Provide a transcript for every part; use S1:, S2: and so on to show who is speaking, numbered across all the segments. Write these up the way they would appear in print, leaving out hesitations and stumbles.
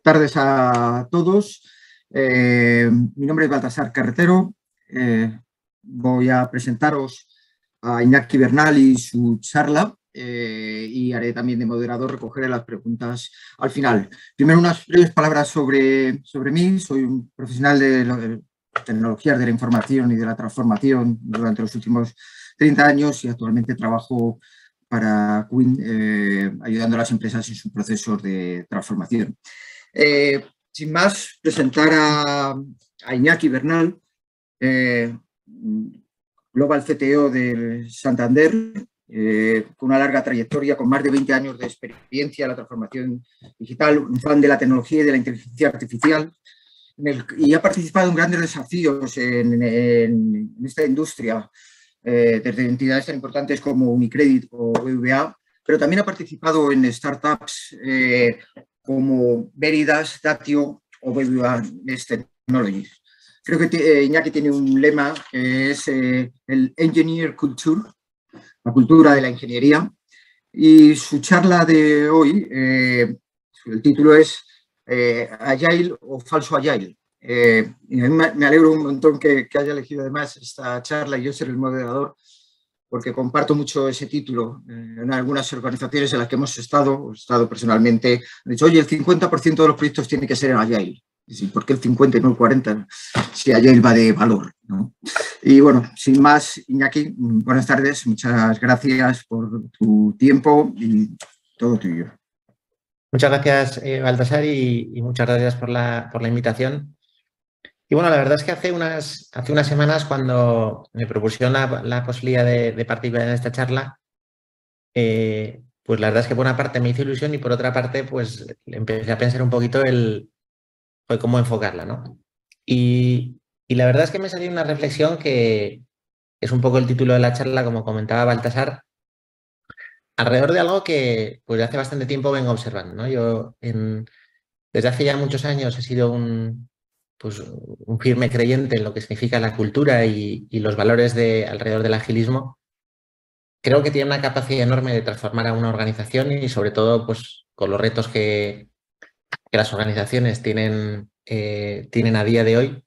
S1: tardes a todos. Mi nombre es Baltasar Carretero. Voy a presentaros a Iñaki Bernal y su charla y haré también de moderador, recogeré las preguntas al final. Primero, unas breves palabras sobre mí. Soy un profesional de tecnologías de la información y de la transformación durante los últimos 30 años y actualmente trabajo para Quinn, ayudando a las empresas en sus procesos de transformación. Sin más, presentar a Iñaki Bernal, Global CTO del Santander, con una larga trayectoria, con más de 20 años de experiencia en la transformación digital, un fan de la tecnología y de la inteligencia artificial, y ha participado en grandes desafíos en esta industria, desde entidades tan importantes como Unicredit o BBVA, pero también ha participado en startups como Veridas, Datio o BBVA Next Technologies. Creo que Iñaki tiene un lema que es el Engineer Culture, la cultura de la ingeniería, y su charla de hoy, el título es Agile o falso Agile. Y a mí me alegro un montón que haya elegido además esta charla y yo ser el moderador, porque comparto mucho ese título. En algunas organizaciones en las que hemos estado personalmente, han dicho, oye, el 50% de los proyectos tiene que ser en Agile. ¿Por qué el 50 y no el 40? Si Agile va de valor, ¿no? Y bueno, sin más, Iñaki, buenas tardes, muchas gracias por tu tiempo y todo tuyo.
S2: Muchas gracias, Baltasar, y muchas gracias por la invitación. Y bueno, la verdad es que hace unas semanas, cuando me propusieron la posibilidad de participar en esta charla, pues la verdad es que por una parte me hizo ilusión y por otra parte pues empecé a pensar un poquito cómo enfocarla, ¿no? Y la verdad es que me salió una reflexión que es un poco el título de la charla, como comentaba Baltasar, alrededor de algo que pues de hace bastante tiempo vengo observando, ¿no? Desde hace ya muchos años he sido un firme creyente en lo que significa la cultura y los valores alrededor del agilismo. Creo que tiene una capacidad enorme de transformar a una organización y sobre todo pues, con los retos que las organizaciones tienen a día de hoy,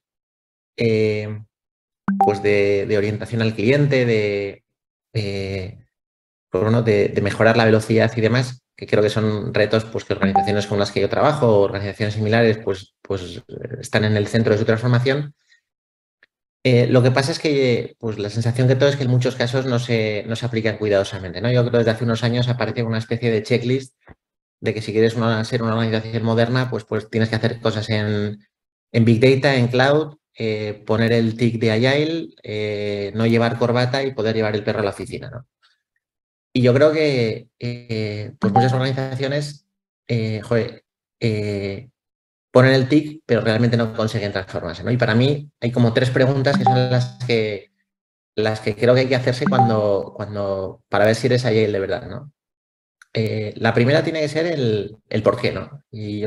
S2: pues de orientación al cliente, de mejorar la velocidad y demás, que creo que son retos pues, que organizaciones con las que yo trabajo o organizaciones similares pues están en el centro de su transformación. Lo que pasa es que pues, la sensación que tengo es que en muchos casos no se aplican cuidadosamente, ¿no? Yo creo que desde hace unos años aparece una especie de checklist de que si quieres ser una organización moderna, pues tienes que hacer cosas en Big Data, en Cloud, poner el tick de Agile, no llevar corbata y poder llevar el perro a la oficina, ¿no? Y yo creo que pues muchas organizaciones ponen el tick, pero realmente no consiguen transformarse, ¿no? Y para mí hay como tres preguntas que son las que creo que hay que hacerse para ver si eres Agile de verdad, ¿no? La primera tiene que ser el por qué, ¿no? Y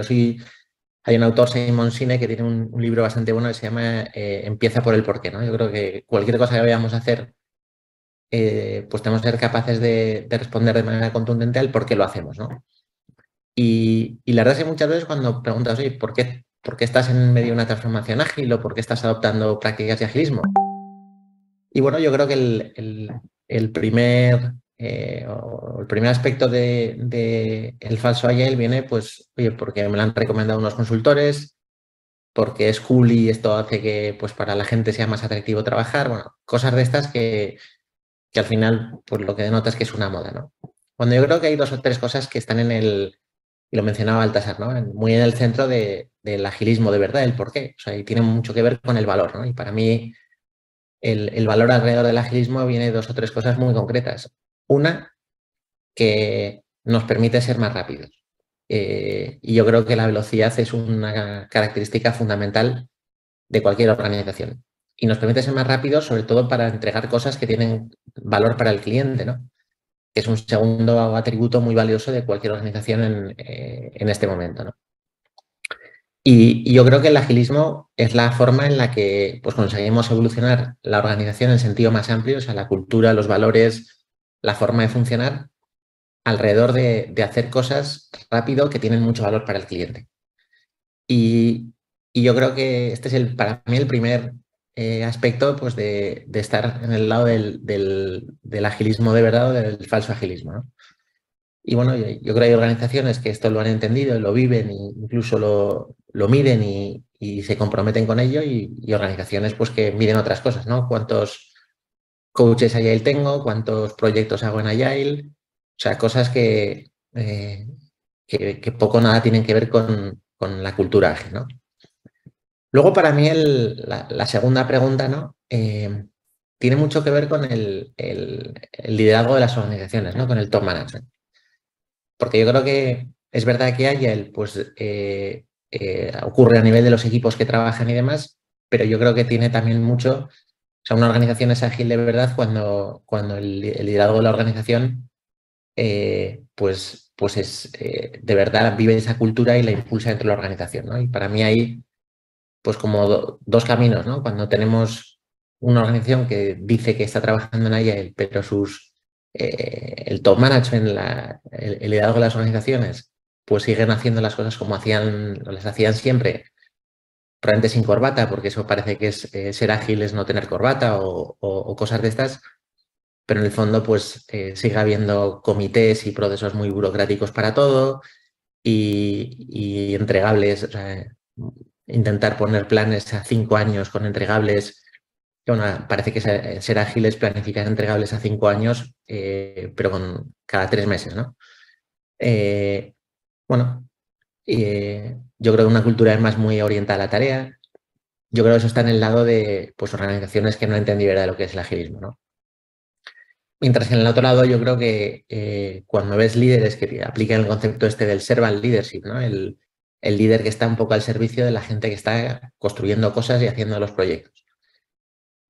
S2: hay un autor, Simon Sinek, que tiene un libro bastante bueno que se llama Empieza por el por qué, ¿no? Yo creo que cualquier cosa que vayamos a hacer, pues tenemos que ser capaces de responder de manera contundente al por qué lo hacemos, ¿no? Y la verdad es que muchas veces cuando preguntas, oye, ¿por qué estás en medio de una transformación ágil o por qué estás adoptando prácticas de agilismo? Y bueno, yo creo que el primer aspecto el falso Agile viene, pues, oye, porque me lo han recomendado unos consultores, porque es cool y esto hace que pues, para la gente sea más atractivo trabajar, bueno, cosas de estas que al final pues, lo que denota es que es una moda, ¿no? Cuando yo creo que hay dos o tres cosas que están y lo mencionaba Baltasar, ¿no? Muy en el centro del agilismo de verdad, el por qué. O sea, y tiene mucho que ver con el valor, ¿no? Y para mí el valor alrededor del agilismo viene de dos o tres cosas muy concretas. Una, que nos permite ser más rápidos. Y yo creo que la velocidad es una característica fundamental de cualquier organización. Y nos permite ser más rápidos, sobre todo para entregar cosas que tienen valor para el cliente, ¿no? Que es un segundo atributo muy valioso de cualquier organización en este momento, ¿no? Y yo creo que el agilismo es la forma en la que pues, conseguimos evolucionar la organización en sentido más amplio, o sea, la cultura, los valores, la forma de funcionar alrededor de hacer cosas rápido que tienen mucho valor para el cliente. Y, y yo creo que este es para mí el primer aspecto pues, de estar en el lado del agilismo de verdad o del falso agilismo, ¿no? Y bueno, yo creo que hay organizaciones que esto lo han entendido, lo viven e incluso lo miden y se comprometen con ello y organizaciones pues que miden otras cosas, ¿no? ¿Cuántos coaches Agile tengo? ¿Cuántos proyectos hago en Agile? O sea, cosas que poco o nada tienen que ver con la cultura ágil, ¿no? Luego, para mí, la segunda pregunta, ¿no? Tiene mucho que ver con el liderazgo de las organizaciones, ¿no? Con el top management. Porque yo creo que es verdad que Agile, pues, ocurre a nivel de los equipos que trabajan y demás, pero yo creo que tiene también mucho, o sea, una organización es ágil de verdad cuando el liderazgo de la organización, pues es, de verdad vive esa cultura y la impulsa dentro de la organización, ¿no? Y para mí hay pues como dos caminos, ¿no? Cuando tenemos una organización que dice que está trabajando en Agile, pero el top management, el liderazgo de las organizaciones, pues siguen haciendo las cosas como les hacían siempre, probablemente sin corbata, porque eso parece que es ser ágil es no tener corbata o cosas de estas, pero en el fondo pues sigue habiendo comités y procesos muy burocráticos para todo y entregables, o sea, intentar poner planes a 5 años con entregables. Bueno, parece que ser ágil es planificar entregables a 5 años, pero con cada 3 meses, ¿no? Eh, bueno, yo creo que una cultura además muy orientada a la tarea. Yo creo que eso está en el lado de pues, organizaciones que no han entendido de lo que es el agilismo, ¿no? Mientras que en el otro lado yo creo que cuando ves líderes que aplican el concepto este del servant leadership, ¿no? El líder que está un poco al servicio de la gente que está construyendo cosas y haciendo los proyectos.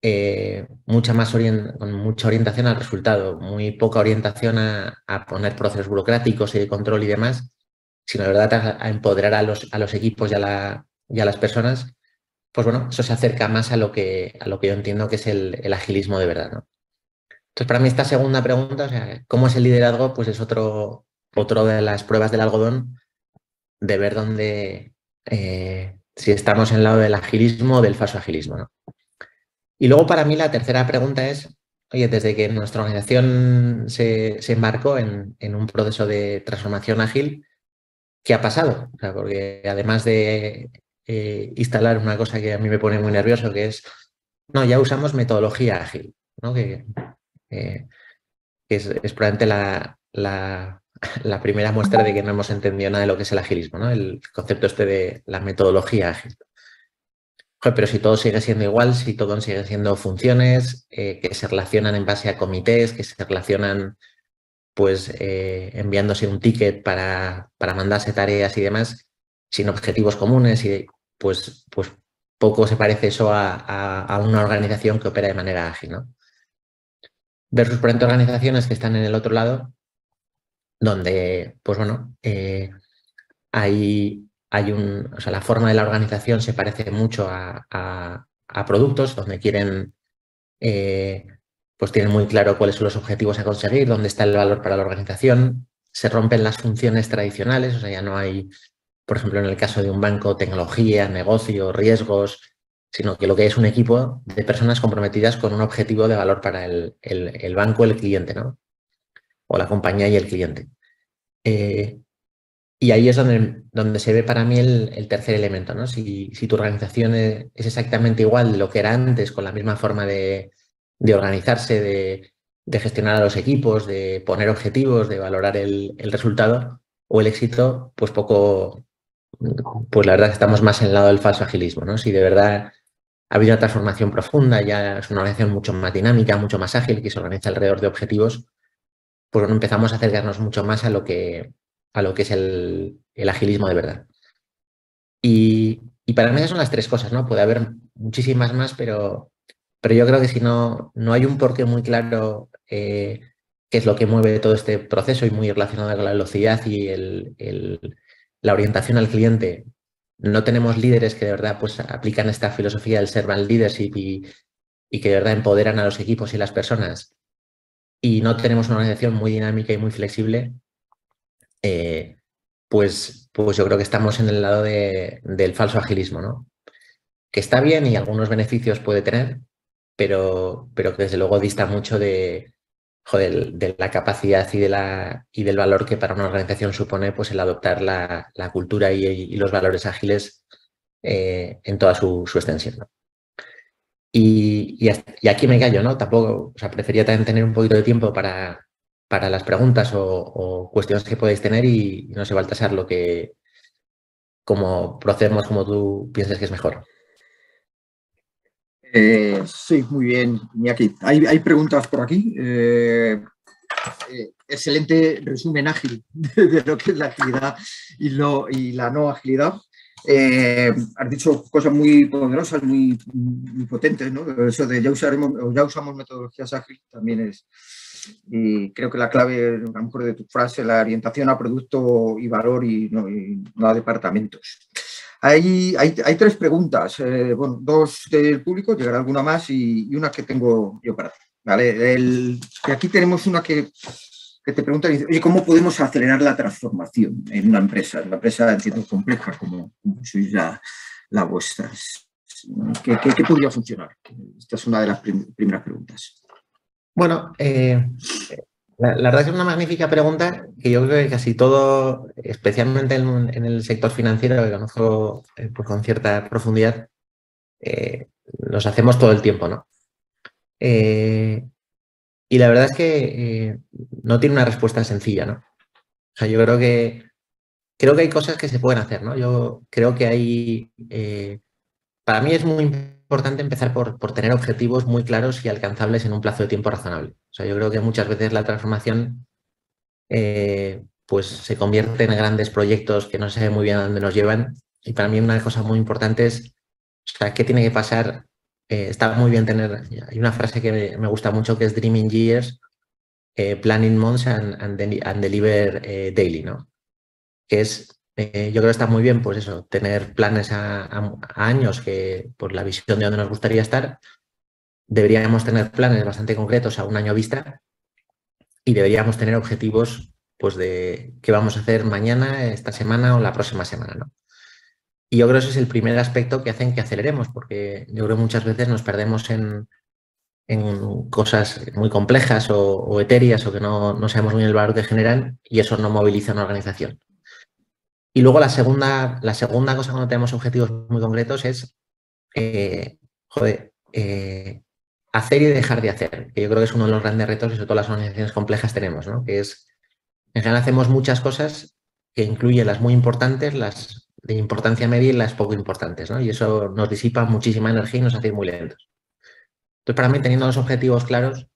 S2: Con mucha orientación al resultado, muy poca orientación a poner procesos burocráticos y de control y demás, sino de verdad a empoderar a los equipos y a las personas, pues bueno, eso se acerca más a lo que yo entiendo que es el agilismo de verdad, ¿no? Entonces, para mí esta segunda pregunta, o sea, ¿cómo es el liderazgo? Pues es otro de las pruebas del algodón de ver si estamos en el lado del agilismo o del falso agilismo, ¿no? Y luego para mí la tercera pregunta es, oye, desde que nuestra organización se embarcó en un proceso de transformación ágil, ¿qué ha pasado? O sea, porque además de instalar una cosa que a mí me pone muy nervioso, que es, no, ya usamos metodología ágil, ¿no? Eh, que es probablemente la primera muestra de que no hemos entendido nada de lo que es el agilismo, ¿no? El concepto este de la metodología ágil. Joder, pero si todo sigue siendo igual, si todo sigue siendo funciones que se relacionan en base a comités, que se relacionan pues enviándose un ticket para mandarse tareas y demás, sin objetivos comunes, y pues poco se parece eso a una organización que opera de manera ágil, ¿no? Versus, por ejemplo, organizaciones que están en el otro lado, donde, pues bueno, o sea, la forma de la organización se parece mucho a productos, donde eh, pues tienen muy claro cuáles son los objetivos a conseguir, dónde está el valor para la organización, se rompen las funciones tradicionales, o sea, ya no hay, por ejemplo, en el caso de un banco, tecnología, negocio, riesgos, sino que lo que es un equipo de personas comprometidas con un objetivo de valor para el banco, el cliente, ¿no? O la compañía y el cliente. Y ahí es donde se ve para mí el tercer elemento, ¿no? Si tu organización es exactamente igual de lo que era antes, con la misma forma de organizarse, de gestionar a los equipos, de poner objetivos, de valorar el resultado o el éxito, pues la verdad estamos más en el lado del falso agilismo, ¿no? Si de verdad ha habido una transformación profunda, ya es una organización mucho más dinámica, mucho más ágil, que se organiza alrededor de objetivos, pues bueno, empezamos a acercarnos mucho más a lo que es el agilismo de verdad. Y para mí esas son las tres cosas, ¿no? Puede haber muchísimas más, pero yo creo que si no hay un porqué muy claro qué es lo que mueve todo este proceso y muy relacionado con la velocidad y la orientación al cliente, no tenemos líderes que de verdad pues, aplican esta filosofía del servant leadership y que de verdad empoderan a los equipos y las personas, y no tenemos una organización muy dinámica y muy flexible, pues yo creo que estamos en el lado del falso agilismo, ¿no? Que está bien y algunos beneficios puede tener, pero que desde luego dista mucho joder, de la capacidad y del valor que para una organización supone pues, el adoptar la cultura y los valores ágiles en toda su extensión, ¿no? Y aquí me callo, ¿no? Tampoco, o sea, prefería también tener un poquito de tiempo para las preguntas o cuestiones que podéis tener y no sé, Baltasar, como procedemos como tú pienses que es mejor.
S1: Sí, muy bien, Iñaki. Hay preguntas por aquí. Excelente resumen ágil de lo que es la agilidad y la no agilidad. Has dicho cosas muy poderosas, muy potentes, ¿no? Eso de ya usamos metodologías ágiles también es. Y creo que la clave, a lo mejor, de tu frase, la orientación a producto y valor y no a departamentos. Hay 3 preguntas, bueno, 2 del público, llegará alguna más y una que tengo yo para ti. ¿Vale? Aquí tenemos una que te pregunta, oye, ¿cómo podemos acelerar la transformación en una empresa? En una empresa, entiendo, compleja como sois la vuestra. ¿Qué podría funcionar? Esta es una de las primeras preguntas.
S2: Bueno, la verdad es que es una magnífica pregunta que yo creo que casi todo, especialmente en el sector financiero, que conozco pues con cierta profundidad, nos hacemos todo el tiempo, ¿no? Y la verdad es que no tiene una respuesta sencilla, ¿no? O sea, yo creo que hay cosas que se pueden hacer, ¿no? Yo creo que para mí es muy importante empezar por tener objetivos muy claros y alcanzables en un plazo de tiempo razonable. O sea, yo creo que muchas veces la transformación pues se convierte en grandes proyectos que no se sabe muy bien a dónde nos llevan. Y para mí una cosa muy importante es, o sea, ¿qué tiene que pasar? Está muy bien hay una frase que me gusta mucho que es Dreaming Years, Planning Months and Deliver Daily, ¿no? Que es, yo creo que está muy bien, pues eso, tener planes a años que por la visión de dónde nos gustaría estar. Deberíamos tener planes bastante concretos a un año vista y deberíamos tener objetivos pues de qué vamos a hacer mañana, esta semana o la próxima semana, ¿no? Y yo creo que ese es el primer aspecto que hacen que aceleremos, porque yo creo que muchas veces nos perdemos en cosas muy complejas o etéreas o que no sabemos muy bien el valor que generan y eso no moviliza una organización. Y luego la segunda cosa cuando tenemos objetivos muy concretos es, hacer y dejar de hacer, que yo creo que es uno de los grandes retos que sobre todo las organizaciones complejas tenemos, ¿no? Que es, en general hacemos muchas cosas que incluyen las muy importantes, las de importancia media y las poco importantes, ¿no? Y eso nos disipa muchísima energía y nos hace ir muy lentos. Entonces, para mí, teniendo los objetivos claros,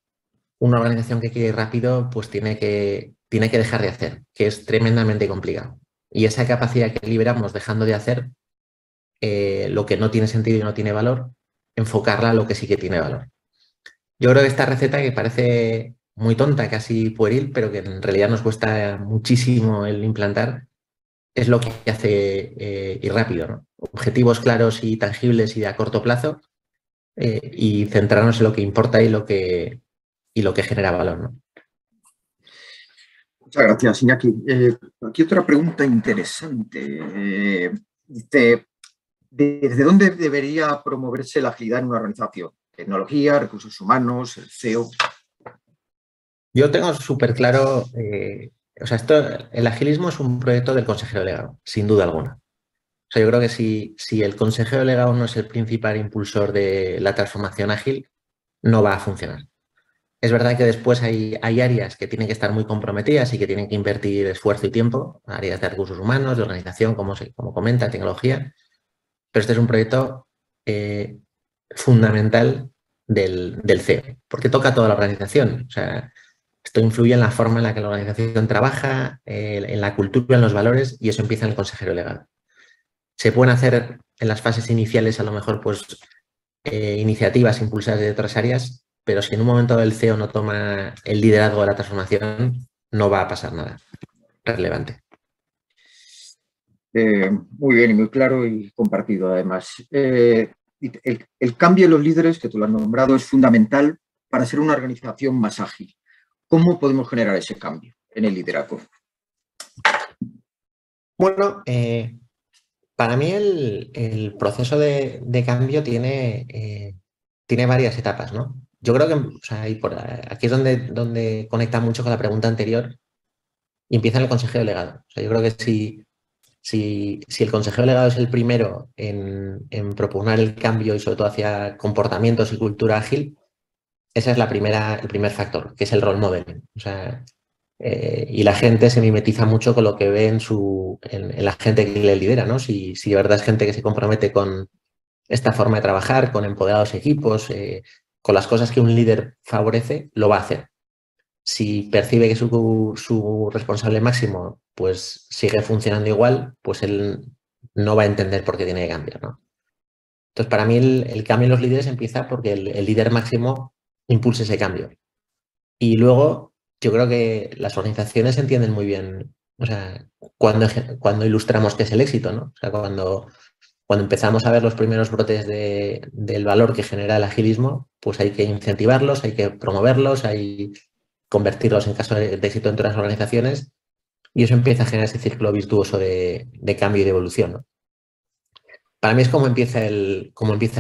S2: una organización que quiere ir rápido, pues tiene que dejar de hacer, que es tremendamente complicado. Y esa capacidad que liberamos dejando de hacer lo que no tiene sentido y no tiene valor, enfocarla a lo que sí que tiene valor. Yo creo que esta receta que parece muy tonta, casi pueril, pero que en realidad nos cuesta muchísimo el implantar, es lo que hace ir rápido, ¿no? Objetivos claros y tangibles y de a corto plazo y centrarnos en lo que importa y lo que genera valor, ¿no?
S1: Muchas gracias, Iñaki. Aquí otra pregunta interesante. Dice, ¿desde dónde debería promoverse la agilidad en una organización? ¿Tecnología, recursos humanos, el CEO?
S2: Yo tengo súper claro, o sea, el agilismo es un proyecto del consejero delegado, sin duda alguna. O sea, yo creo que si el consejero delegado no es el principal impulsor de la transformación ágil, no va a funcionar. Es verdad que después hay áreas que tienen que estar muy comprometidas y que tienen que invertir esfuerzo y tiempo, áreas de recursos humanos, de organización, como comenta, tecnología, pero este es un proyecto fundamental del CEO, porque toca a toda la organización. O sea, esto influye en la forma en la que la organización trabaja, en la cultura, en los valores, y eso empieza en el consejero delegado. Se pueden hacer en las fases iniciales, a lo mejor, pues, iniciativas impulsadas de otras áreas, pero si en un momento el CEO no toma el liderazgo de la transformación, no va a pasar nada relevante.
S1: Muy bien y muy claro y compartido, además. El cambio de los líderes, que tú lo has nombrado, es fundamental para ser una organización más ágil. ¿Cómo podemos generar ese cambio en el liderazgo?
S2: Bueno, para mí el proceso de cambio tiene varias etapas, ¿no? Yo creo que, o sea, aquí es donde conecta mucho con la pregunta anterior y empieza en el consejero delegado. O sea, yo creo que si el consejero delegado es el primero en proponer el cambio y sobre todo hacia comportamientos y cultura ágil, esa es el primer factor, que es el role model. O sea, y la gente se mimetiza mucho con lo que ve en la gente que le lidera, ¿no? Si de verdad es gente que se compromete con esta forma de trabajar, con empoderados equipos, con las cosas que un líder favorece, lo va a hacer. Si percibe que su responsable máximo pues sigue funcionando igual, pues él no va a entender por qué tiene que cambiar, ¿no? Entonces, para mí el cambio en los líderes empieza porque el líder máximo impulsa ese cambio. Y luego, yo creo que las organizaciones entienden muy bien, o sea, cuando ilustramos qué es el éxito, ¿no? O sea, cuando empezamos a ver los primeros brotes del valor que genera el agilismo, pues hay que incentivarlos, hay que promoverlos, hay que convertirlos en caso de éxito entre las organizaciones y eso empieza a generar ese círculo virtuoso de cambio y de evolución, ¿no? Para mí es como empieza el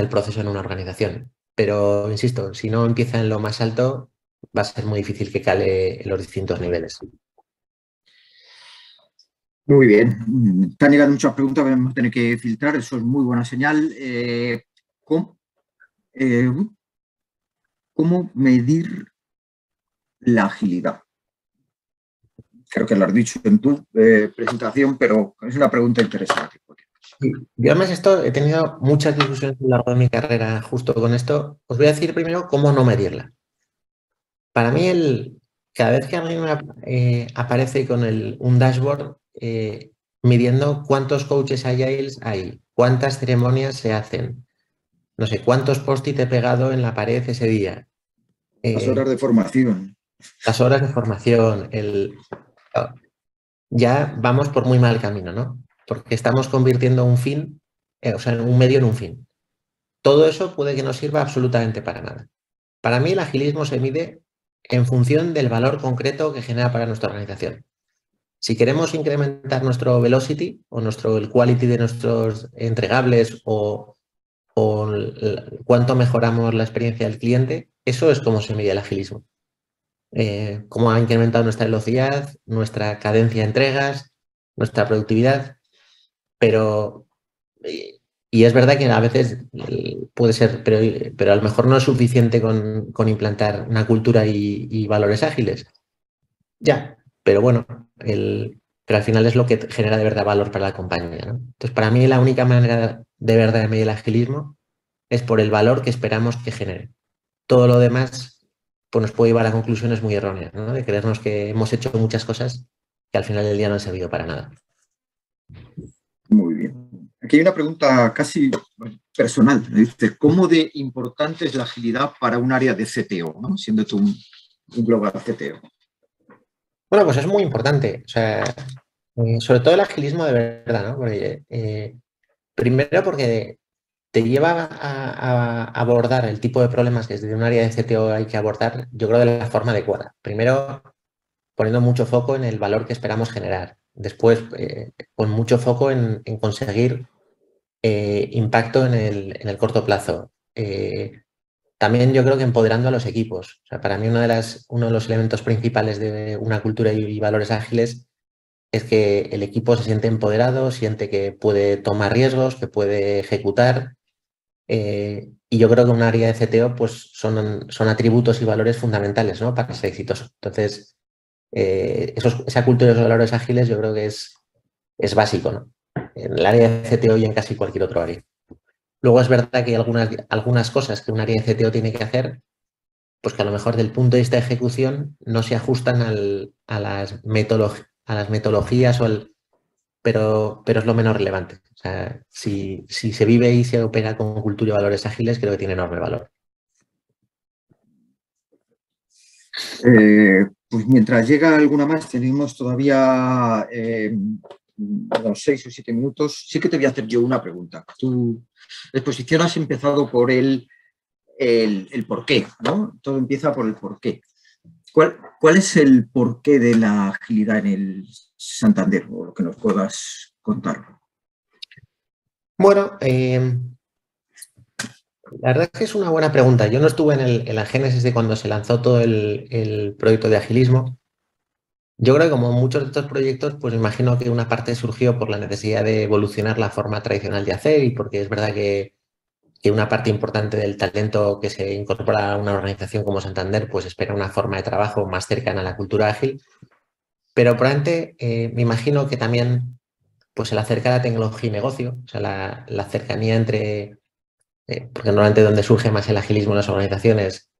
S2: proceso en una organización, pero insisto, si no empieza en lo más alto, va a ser muy difícil que cale en los distintos niveles.
S1: Muy bien. Te han llegado muchas preguntas que vamos a tener que filtrar. Eso es muy buena señal. Eh, ¿Cómo medir la agilidad? Creo que lo has dicho en tu presentación, pero es una pregunta interesante.
S2: Sí, yo además he tenido muchas discusiones a lo largo de mi carrera justo con esto. Os voy a decir primero cómo no medirla. Para mí, cada vez que alguien aparece con un dashboard midiendo cuántos coaches agiles hay, cuántas ceremonias se hacen, no sé, cuántos post-it he pegado en la pared ese día,
S1: Las horas de formación.
S2: las horas de formación, ya vamos por muy mal camino, ¿no? Porque estamos convirtiendo un fin, o sea, un medio en un fin. Todo eso puede que no sirva absolutamente para nada. Para mí el agilismo se mide en función del valor concreto que genera para nuestra organización. Si queremos incrementar nuestro velocity o el quality de nuestros entregables o cuánto mejoramos la experiencia del cliente, eso es como se mide el agilismo. Cómo ha incrementado nuestra velocidad, nuestra cadencia de entregas, nuestra productividad, pero y es verdad que a veces puede ser, pero a lo mejor no es suficiente con implantar una cultura y valores ágiles. Ya, pero bueno, pero al final es lo que genera de verdad valor para la compañía, ¿no? Entonces, para mí la única manera de verdad de medir el agilismo es por el valor que esperamos que genere. Todo lo demás pues nos puede llevar a conclusiones muy erróneas, ¿no? De creernos que hemos hecho muchas cosas que al final del día no han servido para nada.
S1: Muy bien. Aquí hay una pregunta casi personal. Dice, ¿cómo de importante es la agilidad para un área de CTO, ¿no? Siendo tú un global CTO?
S2: Bueno, pues es muy importante. O sea, sobre todo el agilismo de verdad, ¿no? Porque, primero porque te lleva a abordar el tipo de problemas que desde un área de CTO hay que abordar, yo creo, de la forma adecuada. Primero, poniendo mucho foco en el valor que esperamos generar. Después, con mucho foco en conseguir impacto en el corto plazo. También yo creo que empoderando a los equipos. O sea, para mí uno de los elementos principales de una cultura y valores ágiles es que el equipo se siente empoderado, siente que puede tomar riesgos, que puede ejecutar. Y yo creo que un área de CTO pues, son atributos y valores fundamentales, ¿no? Para ser exitoso. Entonces, esa cultura de los valores ágiles yo creo que es básico, ¿no? En el área de CTO y en casi cualquier otro área. Luego es verdad que hay algunas cosas que un área de CTO tiene que hacer, pues que a lo mejor desde el punto de vista de ejecución no se ajustan a las metodologías pero es lo menos relevante. O sea, si se vive y se opera con cultura y valores ágiles, creo que tiene enorme valor.
S1: Pues mientras llega alguna más, tenemos todavía unos 6 o 7 minutos. Sí que te voy a hacer yo una pregunta. Tu exposición has empezado por el porqué, ¿no? Todo empieza por el porqué. ¿Cuál es el porqué de la agilidad en el Santander, o lo que nos puedas contar.
S2: Bueno, la verdad es que es una buena pregunta. Yo no estuve en la génesis de cuando se lanzó todo el proyecto de agilismo. Yo creo que como muchos de estos proyectos, pues imagino que una parte surgió por la necesidad de evolucionar la forma tradicional de hacer y porque es verdad que una parte importante del talento que se incorpora a una organización como Santander, pues espera una forma de trabajo más cercana a la cultura ágil. Pero probablemente me imagino que también pues el acercar a tecnología y negocio, o sea, la cercanía entre, porque normalmente donde surge más el agilismo en las organizaciones,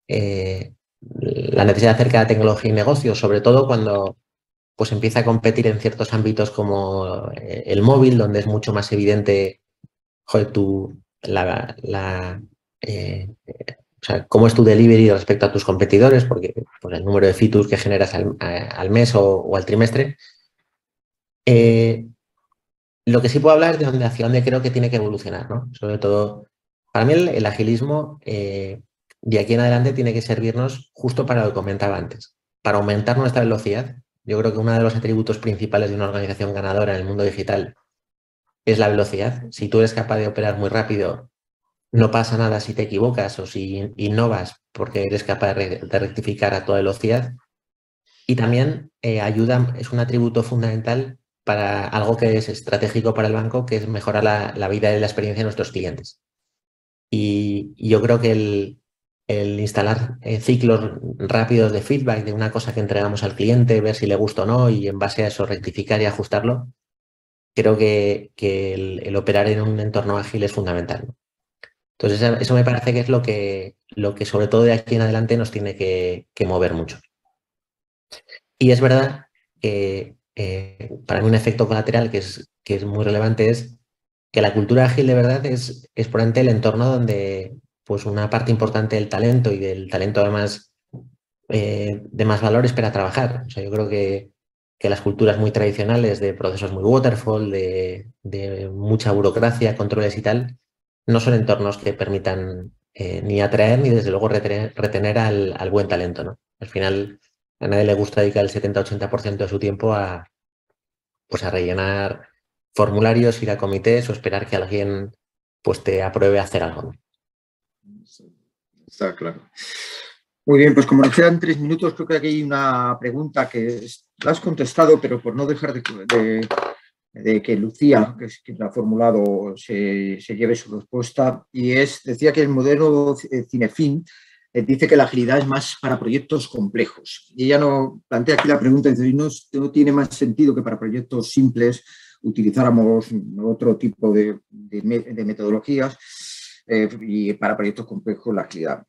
S2: la necesidad de acercar a tecnología y negocio, sobre todo cuando pues empieza a competir en ciertos ámbitos como el móvil, donde es mucho más evidente, joder, o sea, cómo es tu delivery respecto a tus competidores, porque pues, el número de features que generas al mes o al trimestre. Lo que sí puedo hablar es hacia dónde creo que tiene que evolucionar, ¿no? Sobre todo, para mí el agilismo de aquí en adelante tiene que servirnos justo para lo que comentaba antes, para aumentar nuestra velocidad. Yo creo que uno de los atributos principales de una organización ganadora en el mundo digital es la velocidad. Si tú eres capaz de operar muy rápido, no pasa nada si te equivocas o si innovas porque eres capaz de rectificar a toda velocidad. Y también ayuda, es un atributo fundamental para algo que es estratégico para el banco, que es mejorar la vida y la experiencia de nuestros clientes. Y yo creo que el instalar ciclos rápidos de feedback de una cosa que entregamos al cliente, ver si le gusta o no y en base a eso rectificar y ajustarlo, creo que el operar en un entorno ágil es fundamental, ¿no? Entonces eso me parece que es lo que sobre todo de aquí en adelante nos tiene que mover mucho. Y es verdad que para mí un efecto colateral que es muy relevante es que la cultura ágil de verdad es probablemente el entorno donde pues una parte importante del talento y del talento además de más valor espera trabajar. O sea, yo creo que las culturas muy tradicionales de procesos muy waterfall, de mucha burocracia, controles y tal, no son entornos que permitan ni atraer ni desde luego retener al buen talento, ¿no? Al final a nadie le gusta dedicar el 70-80% de su tiempo pues a rellenar formularios, ir a comités o esperar que alguien pues te apruebe hacer algo, ¿no?
S1: Está claro. Muy bien, pues como nos quedan 3 minutos, creo que aquí hay una pregunta que la has contestado, pero por no dejar de que Lucía, que es quien la ha formulado, se lleve su respuesta, y decía que el modelo Cinefin dice que la agilidad es más para proyectos complejos. Y ella no plantea aquí la pregunta, dice, no tiene más sentido que para proyectos simples utilizáramos otro tipo de metodologías y para proyectos complejos la agilidad.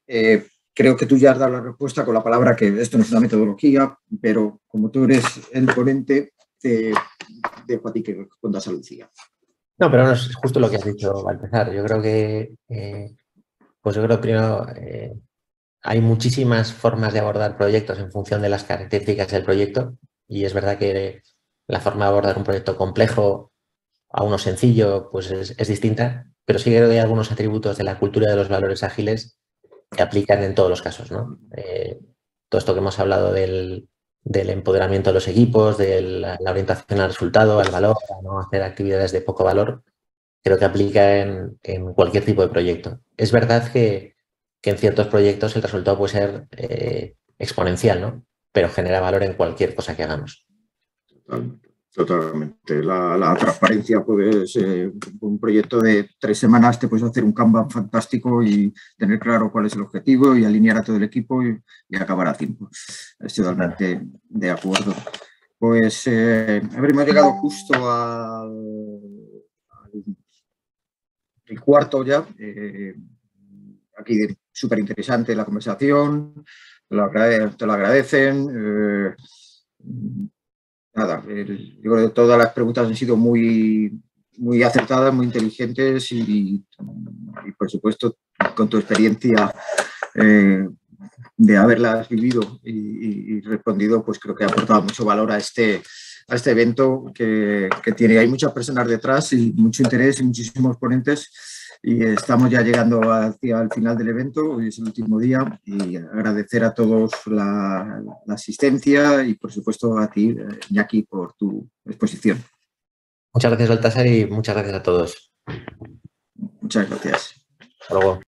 S1: Creo que tú ya has dado la respuesta con la palabra que esto no es una metodología, pero como tú eres el ponente, te dejo a ti que respondas a Lucía.
S2: No, pero no es justo lo que has dicho al empezar. Yo creo que, pues yo creo que primero hay muchísimas formas de abordar proyectos en función de las características del proyecto y es verdad que la forma de abordar un proyecto complejo a uno sencillo pues es distinta, pero sí creo que hay algunos atributos de la cultura de los valores ágiles que aplican en todos los casos, ¿no? Todo esto que hemos hablado del empoderamiento de los equipos, de la orientación al resultado, al valor, a no hacer actividades de poco valor, creo que aplica en cualquier tipo de proyecto. Es verdad que en ciertos proyectos el resultado puede ser exponencial, ¿no? Pero genera valor en cualquier cosa que hagamos.
S1: Totalmente. La transparencia, pues un proyecto de 3 semanas te puedes hacer un Kanban fantástico y tener claro cuál es el objetivo y alinear a todo el equipo y acabar a tiempo. Estoy totalmente de acuerdo. Pues hemos llegado justo al cuarto ya. Aquí súper interesante la conversación, te lo agradecen. Nada, yo creo que todas las preguntas han sido muy, muy acertadas, muy inteligentes y por supuesto, con tu experiencia de haberlas vivido y respondido, pues creo que ha aportado mucho valor a este evento que hay muchas personas detrás y mucho interés y muchísimos ponentes. Y estamos ya llegando hacia el final del evento, hoy es el último día, y agradecer a todos la asistencia y, por supuesto, a ti, Iñaki, por tu exposición.
S2: Muchas gracias, Baltasar, y muchas gracias a todos.
S1: Muchas gracias.
S2: Hasta luego.